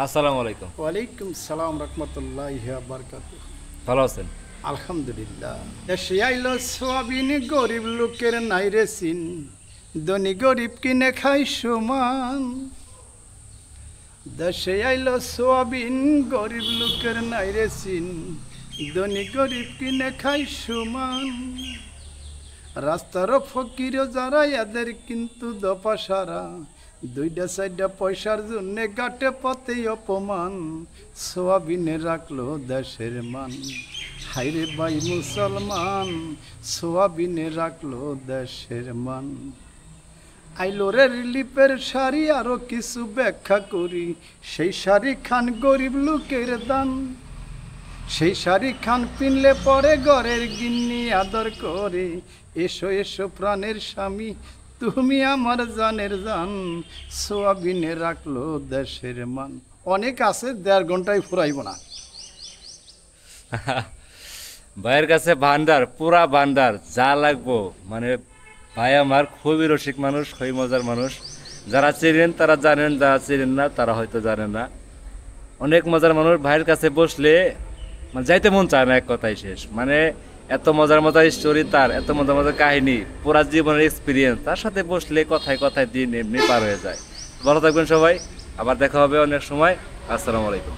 আসসালামু আলাইকুম। ওয়ালাইকুম সালাম রহমতুল্লাহি ওয়া বারাকাতুহু। ভালো আছেন? আলহামদুলিল্লাহ। দেশে আইলো সোয়াবিন, গরিব লোকের নাই রে চিন, ধনী গরিব কিনে খাই সমান। দেশে আইলো সোয়াবিন, গরিব লোকের নাই রে চিন, ধনী গরিব কিনে খাই সমান। রাস্তার ফকির যারা এদের কিন্তু দফা সারা, দুইটা চারটা পয়সার জন্যে গাটে পথে অপমান। সোয়াবিনে রাখলো দেশের মান, হাইরে ভাই মুসলমান, সোয়াবিনে রাখলো দেশের মান। আইলো রে রিলিফের শাড়ি, আরো কিছু ব্যাখ্যা করি। সেই শাড়ি খান গরিব লোকের দান, সেই শাড়ি খান পিনলে পরে ঘরের গিন্নি আদর করে। এসো এসো প্রাণের স্বামী, তুমি আমার জানের জান, সোয়াবিনে রাখলো দেশের মান। অনেক আছে, 1.5 ঘন্টায় ফুরাইব না। ভাইয়ের কাছে ভান্ডার, পুরা ভান্ডার, যা লাগবো। মানে ভাই আমার খুবই রসিক মানুষ, খুবই মজার মানুষ। যারা চেনেন তারা জানেন, যারা চেনেন না তারা হয়তো জানেন না। অনেক মজার মানুষ। ভাইয়ের কাছে বসলে মানে যাইতে মন চায় না, এক কথাই শেষ। মানে এত মজার মজার স্টোরি তার, এত মজার মজার কাহিনী, পুরা জীবনের এক্সপিরিয়েন্স। তার সাথে বসলে কথায় কথায় দিন এমনি পার হয়ে যায়। ভালো থাকবেন সবাই, আবার দেখা হবে অনেক সময়। আসসালামু আলাইকুম।